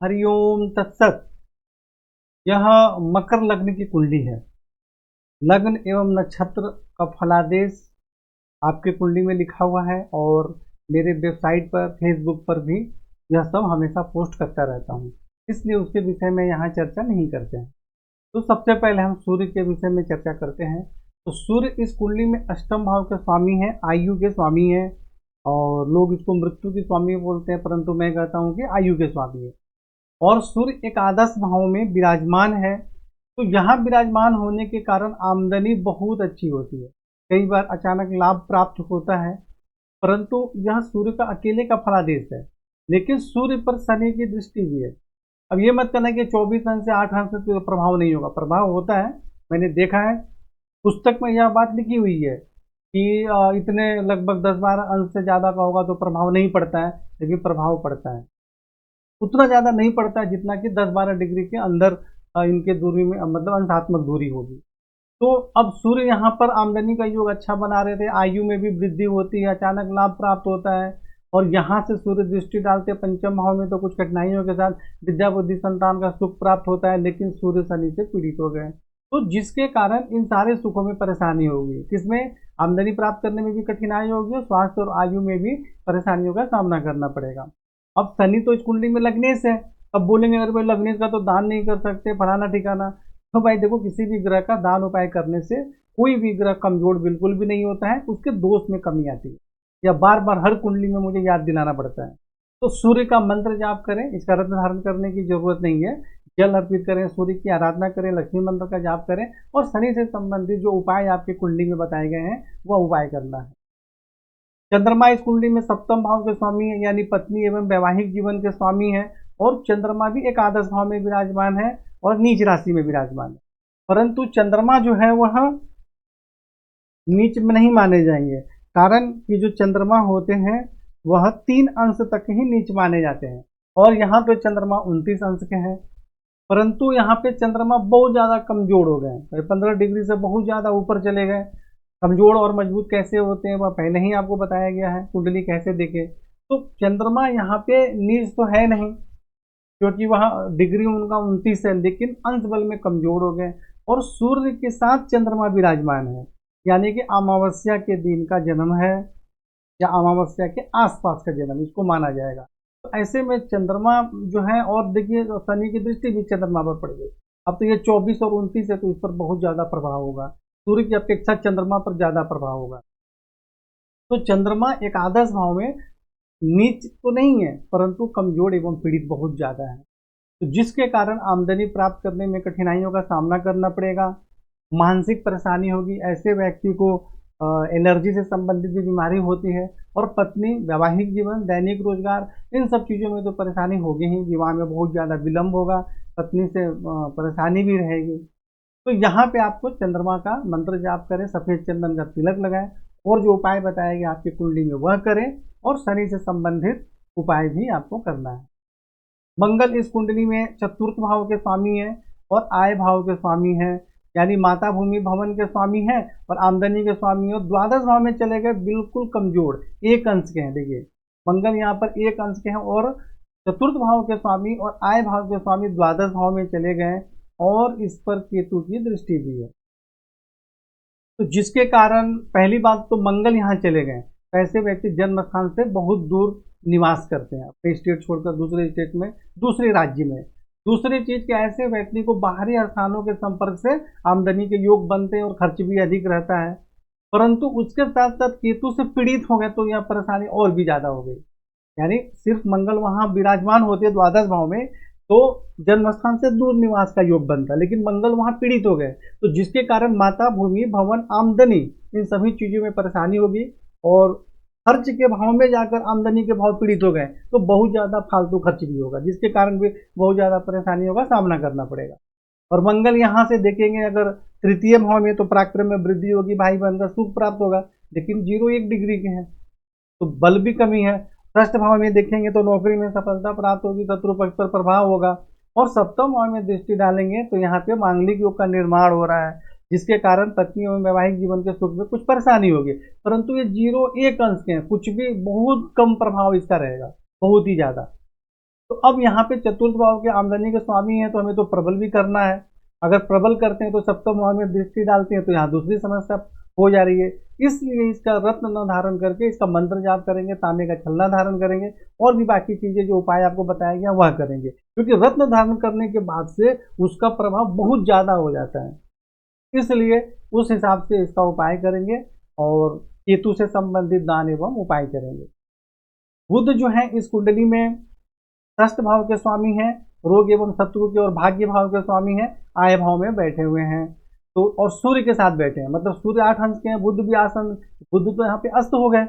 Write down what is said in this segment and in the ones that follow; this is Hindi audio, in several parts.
हरिओम तत्सत। यह मकर लग्न की कुंडली है। लग्न एवं नक्षत्र का फलादेश आपके कुंडली में लिखा हुआ है और मेरे वेबसाइट पर फेसबुक पर भी यह सब हमेशा पोस्ट करता रहता हूँ, इसलिए उसके विषय में यहाँ चर्चा नहीं करते हैं। तो सबसे पहले हम सूर्य के विषय में चर्चा करते हैं। तो सूर्य इस कुंडली में अष्टम भाव के स्वामी हैं, आयु के स्वामी हैं और लोग इसको मृत्यु के स्वामी बोलते हैं, परंतु मैं कहता हूँ कि आयु के स्वामी है। और सूर्य एकादश भाव में विराजमान है, तो यहाँ विराजमान होने के कारण आमदनी बहुत अच्छी होती है। कई बार अचानक लाभ प्राप्त होता है, परंतु यह सूर्य का अकेले का फलादेश है। लेकिन सूर्य पर शनि की दृष्टि भी है। अब ये मत करना कि 24 अंश से 8 अंश से प्रभाव नहीं होगा, प्रभाव होता है। मैंने देखा है, पुस्तक में यह बात लिखी हुई है कि इतने लगभग 10-12 अंश से ज़्यादा का होगा तो प्रभाव नहीं पड़ता है, लेकिन प्रभाव पड़ता है। उतना ज़्यादा नहीं पड़ता है जितना कि 10-12 डिग्री के अंदर इनके दूरी में मतलब अंशात्मक दूरी होगी। तो अब सूर्य यहाँ पर आमदनी का योग अच्छा बना रहे थे, आयु में भी वृद्धि होती है, अचानक लाभ प्राप्त होता है। और यहाँ से सूर्य दृष्टि डालते हैं पंचम भाव में, तो कुछ कठिनाइयों के साथ विद्या बुद्धि संतान का सुख प्राप्त होता है, लेकिन सूर्य शनि से पीड़ित हो गए, तो जिसके कारण इन सारे सुखों में परेशानी होगी। किसमें? आमदनी प्राप्त करने में भी कठिनाई होगी, स्वास्थ्य और आयु में भी परेशानियों का सामना करना पड़ेगा। अब शनि तो इस कुंडली में लग्नेश है। अब बोलेंगे अगर भाई लग्नेश का तो दान नहीं कर सकते फलाना ठिकाना, तो भाई देखो किसी भी ग्रह का दान उपाय करने से कोई भी ग्रह कमजोर बिल्कुल भी नहीं होता है, उसके दोष में कमी आती है। या बार बार हर कुंडली में मुझे याद दिलाना पड़ता है। तो सूर्य का मंत्र जाप करें, इसका रत्न धारण करने की जरूरत नहीं है। जल अर्पित करें, सूर्य की आराधना करें, लक्ष्मी मंत्र का जाप करें और शनि से संबंधित जो उपाय आपके कुंडली में बताए गए हैं वह उपाय करना है। चंद्रमा इस कुंडली में सप्तम भाव के स्वामी है, यानी पत्नी एवं वैवाहिक जीवन के स्वामी है। और चंद्रमा भी एकादश भाव में विराजमान है और नीच राशि में विराजमान है। परंतु चंद्रमा जो है वह नीच में नहीं माने जाएंगे, कारण कि जो चंद्रमा होते हैं वह 3 अंश तक ही नीच माने जाते हैं। और यहाँ पे चंद्रमा 29 अंश के हैं, परंतु यहाँ पे चंद्रमा बहुत ज़्यादा कमजोर हो गए, 15 डिग्री से बहुत ज़्यादा ऊपर चले गए। कमजोर और मजबूत कैसे होते हैं वह पहले ही आपको बताया गया है, कुंडली कैसे देखे। तो चंद्रमा यहाँ पे नीच तो है नहीं, क्योंकि वहाँ डिग्री उनका 29 है, लेकिन अंश बल में कमजोर हो गए। और सूर्य के साथ चंद्रमा विराजमान है, यानी कि अमावस्या के दिन का जन्म है या अमावस्या के आसपास का जन्म इसको माना जाएगा। तो ऐसे में चंद्रमा जो है, और देखिए शनि की दृष्टि भी चंद्रमा पर पड़ गई। अब तो ये 24 और 29 है, तो इस पर बहुत ज्यादा प्रभाव होगा, सूर्य की अपेक्षा चंद्रमा पर ज्यादा प्रभाव होगा। तो चंद्रमा एकादश भाव में नीच तो नहीं है, परंतु कमजोर एवं पीड़ित बहुत ज्यादा है, तो जिसके कारण आमदनी प्राप्त करने में कठिनाइयों का सामना करना पड़ेगा। मानसिक परेशानी होगी, ऐसे व्यक्ति को एलर्जी से संबंधित भी बीमारी होती है। और पत्नी, वैवाहिक जीवन, दैनिक रोजगार, इन सब चीज़ों में तो परेशानी होगी ही। विवाह में बहुत ज़्यादा विलंब होगा, पत्नी से परेशानी भी रहेगी। तो यहाँ पे आपको चंद्रमा का मंत्र जाप करें, सफ़ेद चंदन का तिलक लगाएं और जो उपाय बताया गया आपकी कुंडली में वह करें। और शनि से संबंधित उपाय भी आपको करना है। मंगल इस कुंडली में चतुर्थ भाव के स्वामी है और आय भाव के स्वामी है, यानी माता भूमि भवन के स्वामी हैं और आमदनी के स्वामी। और द्वादश भाव में चले गए बिल्कुल कमजोर, 1 अंश के हैं। देखिए मंगल यहाँ पर 1 अंश के हैं और चतुर्थ भाव के स्वामी और आय भाव के स्वामी द्वादश भाव में चले गए और इस पर केतु की दृष्टि भी है। तो जिसके कारण पहली बात तो मंगल यहाँ चले गए, ऐसे व्यक्ति जन्म स्थान से बहुत दूर निवास करते हैं, अपने स्टेट छोड़कर दूसरे स्टेट में, दूसरे राज्य में। दूसरी चीज के ऐसे व्यक्ति को बाहरी स्थानों के संपर्क से आमदनी के योग बनते हैं और खर्च भी अधिक रहता है। परंतु उसके साथ साथ केतु से पीड़ित हो गए तो यह परेशानी और भी ज्यादा हो गई। यानी सिर्फ मंगल वहां विराजमान होते हैं द्वादश भाव में, तो जन्मस्थान से दूर निवास का योग बनता है, लेकिन मंगल वहां पीड़ित हो गए, तो जिसके कारण माता भूमि भवन आमदनी इन सभी चीजों में परेशानी होगी। और खर्च के भाव में जाकर आमदनी के भाव पीड़ित हो गए तो बहुत ज्यादा फालतू खर्च भी होगा, जिसके कारण भी बहुत ज्यादा परेशानियों का सामना करना पड़ेगा। और मंगल यहाँ से देखेंगे अगर तृतीय भाव में, तो पराक्रम में वृद्धि होगी, भाई बहन का सुख प्राप्त होगा, लेकिन 0-1 डिग्री के हैं तो बल भी कमी है। षष्ठ भाव में देखेंगे तो नौकरी में सफलता प्राप्त होगी, शत्रु पक्ष पर प्रभाव होगा। और सप्तम भाव में दृष्टि डालेंगे तो यहाँ पे मांगलिक योग का निर्माण हो रहा है, जिसके कारण पत्नी एवं वैवाहिक जीवन के सुख में कुछ परेशानी होगी। परंतु ये 0-1 अंश के हैं, कुछ भी बहुत कम प्रभाव इसका रहेगा, बहुत ही ज्यादा। तो अब यहाँ पे चतुर्थ भाव के आमदनी के स्वामी हैं तो हमें तो प्रबल भी करना है। अगर प्रबल करते हैं तो सप्तम भाव में दृष्टि डालते हैं तो यहाँ दूसरी समस्या हो जा रही है। इसलिए इसका रत्न न धारण करके इसका मंत्र जाप करेंगे, तांबे का छलना धारण करेंगे और भी बाकी चीजें जो उपाय आपको बताया गया वह करेंगे, क्योंकि रत्न धारण करने के बाद से उसका प्रभाव बहुत ज्यादा हो जाता है। इसलिए उस हिसाब से इसका उपाय करेंगे और केतु से संबंधित दान एवं उपाय करेंगे। बुध जो है इस कुंडली में षष्ठ भाव के स्वामी हैं, रोग एवं शत्रु के और भाग्य भाव के स्वामी हैं, आय भाव में बैठे हुए हैं। तो और सूर्य के साथ बैठे हैं, मतलब सूर्य 8 अंश के हैं, बुध भी आसन, बुध तो यहाँ पे अस्त हो गए,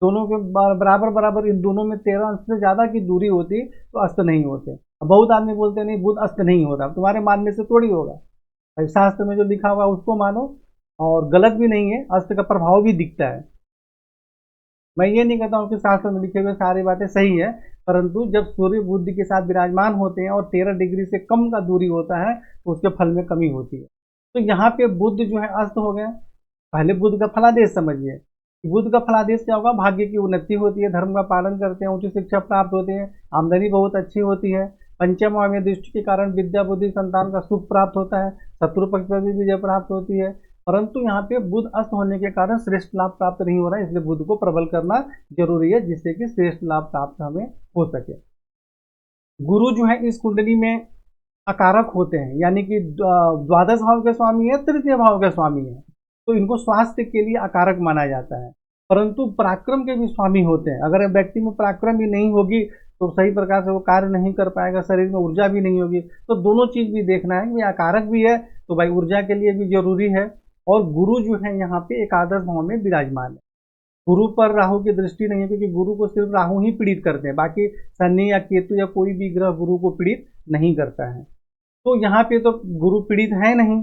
दोनों के बराबर बराबर, इन दोनों में 13 अंश से ज्यादा की दूरी होती तो अस्त नहीं होते। बहुत आदमी बोलते नहीं बुध अस्त नहीं होता, तुम्हारे मानने से थोड़ी होगा, भाई शास्त्र में जो लिखा हुआ उसको मानो, और गलत भी नहीं है, अस्त का प्रभाव भी दिखता है। मैं ये नहीं कहता हूँ कि शास्त्र में लिखे हुए सारी बातें सही है, परंतु जब सूर्य बुध के साथ विराजमान होते हैं और 13 डिग्री से कम का दूरी होता है तो उसके फल में कमी होती है। तो यहाँ पे बुध जो है अस्त हो गए। पहले बुध का फलादेश समझिए, बुध का फलादेश क्या होगा, भाग्य की उन्नति होती है, धर्म का पालन करते हैं, उच्च शिक्षा प्राप्त होती है, आमदनी बहुत अच्छी होती है, पंचम भाव में दृष्टि के कारण विद्या बुद्धि संतान का सुख प्राप्त होता है, शत्रु पक्ष पर भी विजय प्राप्त होती है। परंतु यहाँ पे बुध अस्त होने के कारण श्रेष्ठ लाभ प्राप्त नहीं हो रहा है, इसलिए बुध को प्रबल करना जरूरी है जिससे कि श्रेष्ठ लाभ प्राप्त हमें हो सके। गुरु जो है इस कुंडली में अकारक होते हैं, यानी कि द्वादश भाव के स्वामी है, तृतीय भाव के स्वामी है, तो इनको स्वास्थ्य के लिए अकारक माना जाता है। परंतु पराक्रम के भी स्वामी होते हैं, अगर व्यक्ति में पराक्रम भी नहीं होगी तो सही प्रकार से वो कार्य नहीं कर पाएगा, शरीर में ऊर्जा भी नहीं होगी, तो दोनों चीज भी देखना है कि अकारक भी है तो भाई ऊर्जा के लिए भी जरूरी है। और गुरु जो है यहाँ पे एकादश भाव में विराजमान है, गुरु पर राहु की दृष्टि नहीं है, क्योंकि गुरु को सिर्फ राहु ही पीड़ित करते हैं, बाकी शनि या केतु या कोई भी ग्रह गुरु को पीड़ित नहीं करता है। तो यहाँ पे तो गुरु पीड़ित है नहीं।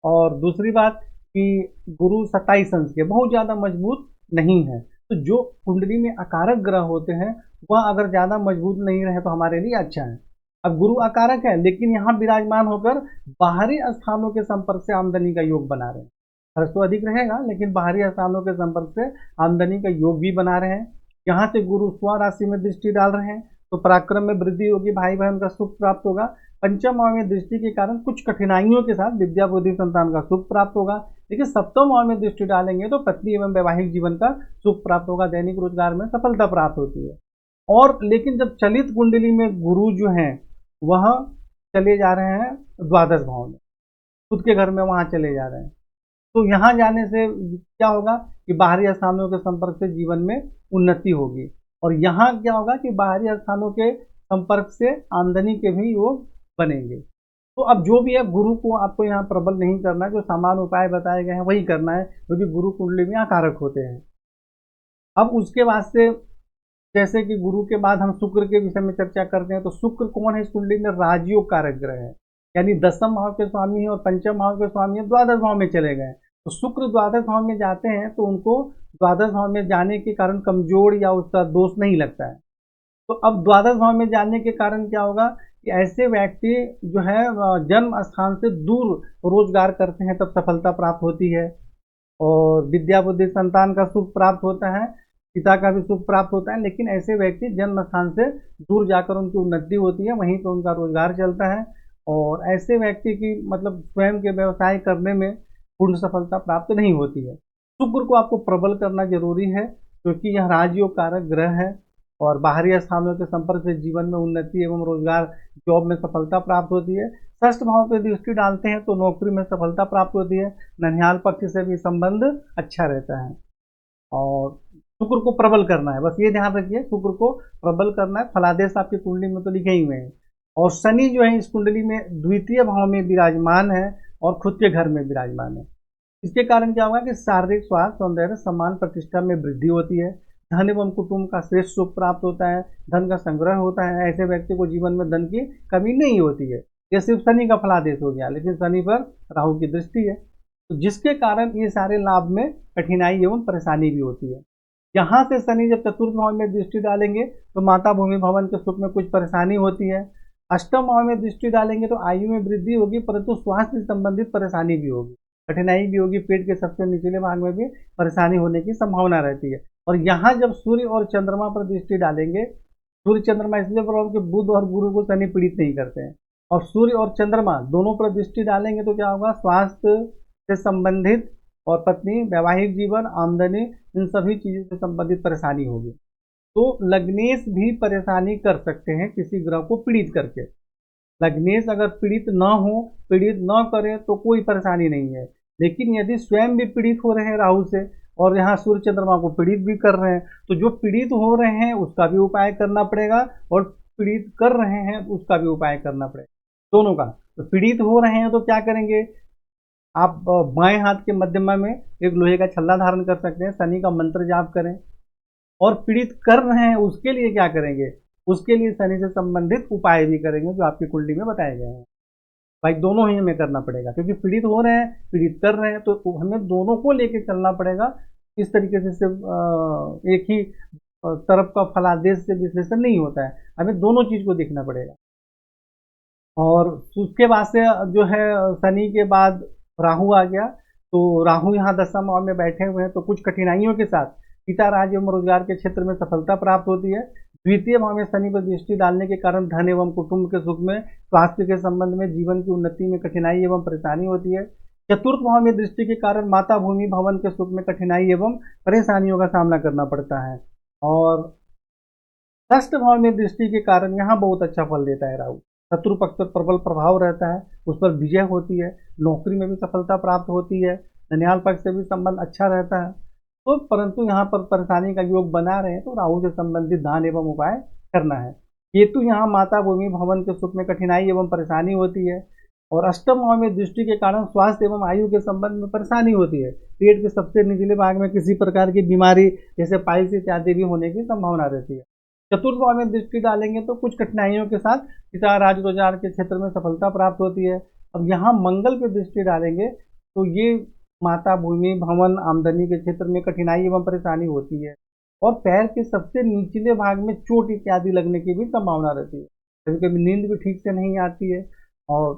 और दूसरी बात कि गुरु 27 अंश के बहुत ज्यादा मजबूत नहीं है, तो जो कुंडली में अकारक ग्रह होते हैं वह अगर ज्यादा मजबूत नहीं रहे तो हमारे लिए अच्छा है। अब गुरु अकारक है लेकिन यहाँ विराजमान होकर बाहरी स्थानों के संपर्क से आमदनी का योग बना रहे हैं, खर्च तो अधिक रहेगा लेकिन बाहरी स्थानों के संपर्क से आमदनी का योग भी बना रहे हैं। यहाँ से गुरु स्व राशि में दृष्टि डाल रहे हैं तो पराक्रम में वृद्धि होगी, भाई बहन का सुख प्राप्त होगा। पंचम भाव में दृष्टि के कारण कुछ कठिनाइयों के साथ विद्या बुद्धि संतान का सुख प्राप्त होगा, लेकिन सप्तम भाव में दृष्टि डालेंगे तो पत्नी एवं वैवाहिक जीवन का सुख प्राप्त होगा, दैनिक रोजगार में सफलता प्राप्त होती है। और लेकिन जब चलित कुंडली में गुरु जो है वह चले जा रहे हैं द्वादश भाव में, खुद के घर में वहां चले जा रहे हैं, तो यहाँ जाने से क्या होगा कि बाहरी स्थानों के संपर्क से जीवन में उन्नति होगी, और यहाँ क्या होगा कि बाहरी स्थानों के संपर्क से आमदनी के भी योग बनेंगे। तो अब जो भी है गुरु को आपको यहाँ प्रबल नहीं करना है, जो सामान्य उपाय बताए गए हैं वही करना है, क्योंकि गुरु कुंडली में आकारक होते हैं। अब उसके बाद से जैसे कि गुरु के बाद हम शुक्र के विषय में चर्चा करते हैं, तो शुक्र कौन है इस कुंडली में, राजयोग कारक ग्रह है, यानी दसम भाव के स्वामी है और पंचम भाव के स्वामी है, द्वादश भाव में चले गए। तो शुक्र द्वादश भाव में जाते हैं तो उनको द्वादश भाव में जाने के कारण कमजोर या उसका दोष नहीं लगता है। तो अब द्वादश भाव में जाने के कारण क्या होगा कि ऐसे व्यक्ति जो है जन्म स्थान से दूर रोजगार करते हैं तब सफलता प्राप्त होती है, और विद्या बुद्धि संतान का सुख प्राप्त होता है, पिता का भी सुख प्राप्त होता है, लेकिन ऐसे व्यक्ति जन्म स्थान से दूर जाकर उनकी उन्नति होती है, वहीं पर उनका रोजगार चलता है, और ऐसे व्यक्ति की मतलब स्वयं के व्यवसाय करने में पूर्ण सफलता प्राप्त नहीं होती है। शुक्र को आपको प्रबल करना जरूरी है, क्योंकि यह राजयोग कारक ग्रह है और बाहरी स्थानों के संपर्क से जीवन में उन्नति एवं रोजगार जॉब में सफलता प्राप्त होती है। षष्ठ भाव पे दृष्टि डालते हैं तो नौकरी में सफलता प्राप्त होती है, ननिहाल पक्ष से भी संबंध अच्छा रहता है। और शुक्र को प्रबल करना है, बस ये ध्यान रखिए, शुक्र को प्रबल करना है। फलादेश आपकी कुंडली में तो लिखे ही हुए हैं। और शनि जो है इस कुंडली में द्वितीय भाव में विराजमान है और खुद के घर में विराजमान है। इसके कारण क्या होगा कि शारीरिक स्वास्थ्य, सौंदर्य, सम्मान, प्रतिष्ठा में वृद्धि होती है, धन एवं कुटुंब का श्रेष्ठ सुख प्राप्त होता है, धन का संग्रह होता है, ऐसे व्यक्ति को जीवन में धन की कमी नहीं होती है। यह सिर्फ शनि का फलादेश हो गया, लेकिन शनि पर राहु की दृष्टि है, तो जिसके कारण ये सारे लाभ में कठिनाई एवं परेशानी भी होती है। यहाँ से शनि जब चतुर्थ भाव में दृष्टि डालेंगे तो माता भूमि भवन के सुख में कुछ परेशानी होती है। अष्टम भाव में दृष्टि डालेंगे तो आयु में वृद्धि होगी, परंतु स्वास्थ्य से संबंधित परेशानी भी होगी, कठिनाई भी होगी, पेट के सबसे निचले भाग में भी परेशानी होने की संभावना रहती है। और यहाँ जब सूर्य और चंद्रमा पर दृष्टि डालेंगे सूर्य चंद्रमा इसलिए बोल रहा हूँ कि बुध और गुरु को शनि पीड़ित नहीं करते हैं। और सूर्य और चंद्रमा दोनों पर दृष्टि डालेंगे तो क्या होगा, स्वास्थ्य से संबंधित और पत्नी, वैवाहिक जीवन, आमदनी, इन सभी चीज़ों से संबंधित परेशानी होगी। तो लग्नेश भी परेशानी कर सकते हैं किसी ग्रह को पीड़ित करके। लग्नेश अगर पीड़ित न हो, पीड़ित न करे तो कोई परेशानी नहीं है। लेकिन यदि स्वयं भी पीड़ित हो रहे हैं राहु से और यहाँ सूर्य चंद्रमा को पीड़ित भी कर रहे हैं, तो जो पीड़ित हो रहे हैं उसका भी उपाय करना पड़ेगा और पीड़ित कर रहे हैं उसका भी उपाय करना पड़ेगा, दोनों का। तो पीड़ित हो रहे हैं तो क्या करेंगे, आप बाएं हाथ के मध्यमा में एक लोहे का छल्ला धारण कर सकते हैं, शनि का मंत्र जाप करें। और पीड़ित कर रहे हैं उसके लिए क्या करेंगे, उसके लिए शनि से संबंधित उपाय भी करेंगे जो आपकी कुंडली में बताए गए हैं। भाई दोनों ही हमें करना पड़ेगा, क्योंकि पीड़ित हो रहे हैं, पीड़ित कर रहे हैं, तो हमें दोनों को लेके चलना पड़ेगा। इस तरीके से सिर्फ एक ही तरफ का फलादेश से विश्लेषण नहीं होता है, हमें दोनों चीज को देखना पड़ेगा। और उसके बाद से जो है शनि के बाद राहु आ गया, तो राहु यहाँ 10वें भाव में बैठे हुए हैं, तो कुछ कठिनाइयों के साथ पिता, राज्य एवं रोजगार के क्षेत्र में सफलता प्राप्त होती है। द्वितीय भाव में शनि पर दृष्टि डालने के कारण धन एवं कुटुंब के सुख में, स्वास्थ्य के संबंध में, जीवन की उन्नति में कठिनाई एवं परेशानी होती है। चतुर्थ भाव में दृष्टि के कारण माता, भूमि, भवन के सुख में कठिनाई एवं परेशानियों का सामना करना पड़ता है। और षष्ठ भाव में दृष्टि के कारण यहाँ बहुत अच्छा फल देता है राहु। शत्रु पक्ष पर प्रबल प्रभाव रहता है, उस पर विजय होती है, नौकरी में भी सफलता प्राप्त होती है, ननिहाल पक्ष से भी संबंध अच्छा रहता है। तो परंतु यहाँ पर परेशानी का योग बना रहे हैं, तो राहु से संबंधित दान एवं उपाय करना है। केतु यहाँ माता, भूमि, भवन के सुख में कठिनाई एवं परेशानी होती है। और अष्टम भाव में दृष्टि के कारण स्वास्थ्य एवं आयु के संबंध में परेशानी होती है। पेट के सबसे निचले भाग में किसी प्रकार की बीमारी जैसे पाइल्स इत्यादि भी होने की संभावना रहती है। चतुर्थ भाव में दृष्टि डालेंगे तो कुछ कठिनाइयों के साथ पिता, राज रोजगार के क्षेत्र में सफलता प्राप्त होती है। अब यहाँ मंगल पे दृष्टि डालेंगे तो ये माता, भूमि, भवन, आमदनी के क्षेत्र में कठिनाई एवं परेशानी होती है। और पैर के सबसे निचले भाग में चोट इत्यादि लगने की भी संभावना रहती है। कभी कभी नींद भी ठीक से नहीं आती है और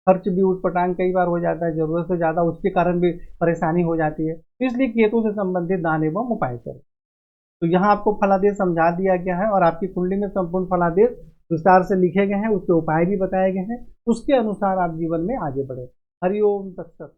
खर्च भी उटपटांग कई बार हो जाता है, जरूरत से ज्यादा, उसके कारण भी परेशानी हो जाती है। इसलिए केतु से संबंधित दान एवं उपाय करें। तो यहाँ आपको फलादेश समझा दिया गया है और आपकी कुंडली में संपूर्ण फलादेश विस्तार से लिखे गए हैं, उसके उपाय भी बताए गए हैं, उसके अनुसार आप जीवन में आगे बढ़े। हरिओम तत्सत।